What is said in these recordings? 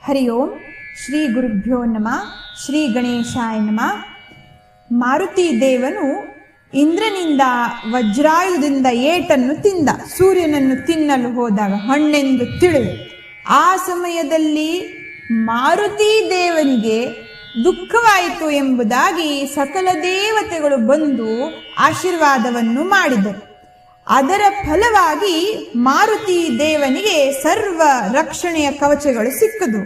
ಹರಿ ಓಂ ಶ್ರೀ ಗುರುಭ್ಯೋ ನಮಃ. ಶ್ರೀ ಗಣೇಶಾಯ ನಮಃ. ಮಾರುತಿ ದೇವನು ಇಂದ್ರನಿಂದ ವಜ್ರಾಯುಧದಿಂದ ಏಟನ್ನು ತಿಂದ. ಸೂರ್ಯನನ್ನು ತಿನ್ನಲು ಹೋದಾಗ ಹಣ್ಣೆಂದು ತಿಳಿದು ಆ ಸಮಯದಲ್ಲಿ ಮಾರುತಿ ದೇವನಿಗೆ ದುಃಖವಾಯಿತು ಎಂಬುದಾಗಿ ಸಕಲ ದೇವತೆಗಳು ಬಂದು ಆಶೀರ್ವಾದವನ್ನು ಮಾಡಿದರು. ಅದರ ಫಲವಾಗಿ ಮಾರುತಿ ದೇವನಿಗೆ ಸರ್ವ ರಕ್ಷಣೆಯ ಕವಚಗಳು ಸಿಕ್ಕದು,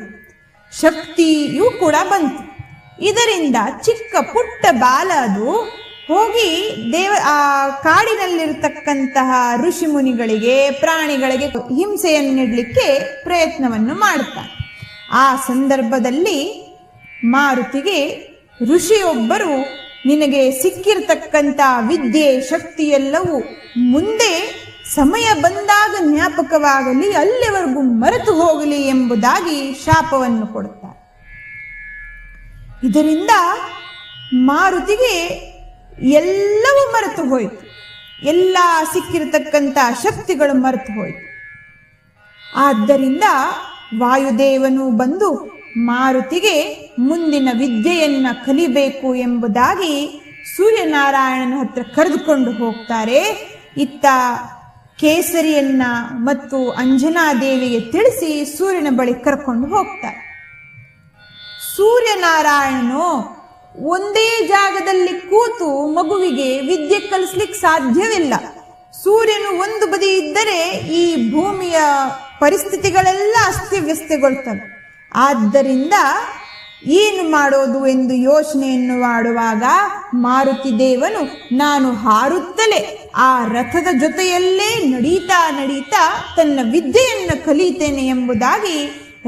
ಶಕ್ತಿಯೂ ಕೂಡ ಬಂತು. ಇದರಿಂದ ಚಿಕ್ಕ ಪುಟ್ಟ ಬಾಲ ಅದು ಹೋಗಿ ಆ ಕಾಡಿನಲ್ಲಿರತಕ್ಕಂತಹ ಋಷಿ ಮುನಿಗಳಿಗೆ ಪ್ರಾಣಿಗಳಿಗೆ ಹಿಂಸೆಯನ್ನಿಡಲಿಕ್ಕೆ ಪ್ರಯತ್ನವನ್ನು ಮಾಡುತ್ತಾನೆ. ಆ ಸಂದರ್ಭದಲ್ಲಿ ಮಾರುತಿಗೆ ಋಷಿಯೊಬ್ಬರು, ನಿನಗೆ ಸಿಕ್ಕಿರತಕ್ಕಂಥ ವಿದ್ಯೆ ಶಕ್ತಿಯೆಲ್ಲವೂ ಮುಂದೆ ಸಮಯ ಬಂದಾಗ ಜ್ಞಾಪಕವಾಗಲಿ, ಅಲ್ಲಿವರೆಗೂ ಮರೆತು ಹೋಗಲಿ ಎಂಬುದಾಗಿ ಶಾಪವನ್ನು ಕೊಡುತ್ತಾರೆ. ಇದರಿಂದ ಮಾರುತಿಗೆ ಎಲ್ಲವೂ ಮರೆತು ಹೋಯಿತು, ಎಲ್ಲ ಸಿಕ್ಕಿರತಕ್ಕಂಥ ಶಕ್ತಿಗಳು ಮರೆತು ಹೋಯಿತು. ಆದ್ದರಿಂದ ವಾಯುದೇವನು ಬಂದು ಮಾರುತಿಗೆ ಮುಂದಿನ ವಿದ್ಯೆಯನ್ನ ಕಲಿಬೇಕು ಎಂಬುದಾಗಿ ಸೂರ್ಯನಾರಾಯಣನ ಹತ್ರ ಕರೆದುಕೊಂಡು ಹೋಗ್ತಾರೆ. ಇತ್ತ ಕೇಸರಿಯನ್ನ ಮತ್ತು ಅಂಜನಾದೇವಿಗೆ ತಿಳಿಸಿ ಸೂರ್ಯನ ಬಳಿ ಕರ್ಕೊಂಡು ಹೋಗ್ತಾರೆ. ಸೂರ್ಯನಾರಾಯಣನು ಒಂದೇ ಜಾಗದಲ್ಲಿ ಕೂತು ಮಗುವಿಗೆ ವಿದ್ಯೆ ಕಲಿಸ್ಲಿಕ್ಕೆ ಸಾಧ್ಯವಿಲ್ಲ. ಸೂರ್ಯನು ಒಂದು ಬದಿ ಇದ್ದರೆ ಈ ಭೂಮಿಯ ಪರಿಸ್ಥಿತಿಗಳೆಲ್ಲ ಅಸ್ತವ್ಯಸ್ತಗೊಳ್ತವೆ. ಆದ್ದರಿಂದ ಏನು ಮಾಡೋದು ಎಂದು ಯೋಚನೆಯನ್ನು ಮಾಡುವಾಗ ಮಾರುತಿ ದೇವನು, ನಾನು ಹಾರುತ್ತಲೇ ಆ ರಥದ ಜೊತೆಯಲ್ಲೇ ನಡೀತಾ ತನ್ನ ವಿದ್ಯೆಯನ್ನು ಕಲಿತೇನೆ ಎಂಬುದಾಗಿ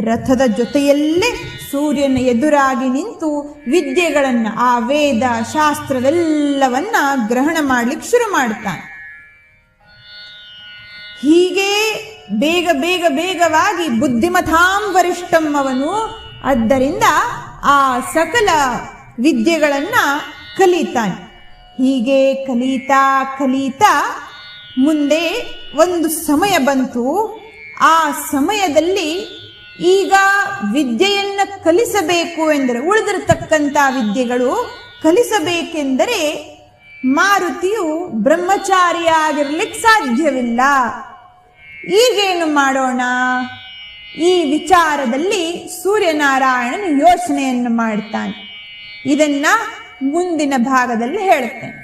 ರಥದ ಜೊತೆಯಲ್ಲೇ ಸೂರ್ಯನ ಎದುರಾಗಿ ನಿಂತು ವಿದ್ಯೆಗಳನ್ನು, ಆ ವೇದ ಶಾಸ್ತ್ರವೆಲ್ಲವನ್ನ ಗ್ರಹಣ ಮಾಡ್ಲಿಕ್ಕೆ ಶುರು ಮಾಡ್ತಾನೆ. ಹೀಗೆ ಬೇಗವಾಗಿ ಬುದ್ಧಿಮತಾಂ ವರಿಷ್ಠಂ ಅವನು. ಆದ್ದರಿಂದ ಆ ಸಕಲ ವಿದ್ಯೆಗಳನ್ನ ಕಲಿತಾನೆ. ಹೀಗೆ ಕಲಿತಾ ಮುಂದೆ ಒಂದು ಸಮಯ ಬಂತು. ಆ ಸಮಯದಲ್ಲಿ ಈಗ ವಿದ್ಯೆಯನ್ನ ಕಲಿಸಬೇಕು ಎಂದರೆ, ಉಳಿದಿರತಕ್ಕಂಥ ವಿದ್ಯೆಗಳು ಕಲಿಸಬೇಕೆಂದರೆ ಮಾರುತಿಯು ಬ್ರಹ್ಮಚಾರಿಯಾಗಿರ್ಲಿಕ್ಕೆ ಸಾಧ್ಯವಿಲ್ಲ. ಈಗೇನು ಮಾಡೋಣ? ಈ ವಿಚಾರದಲ್ಲಿ ಸೂರ್ಯನಾರಾಯಣನು ಯೋಚನೆಯನ್ನು ಮಾಡ್ತಾನೆ. ಇದನ್ನ ಮುಂದಿನ ಭಾಗದಲ್ಲಿ ಹೇಳ್ತೇನೆ.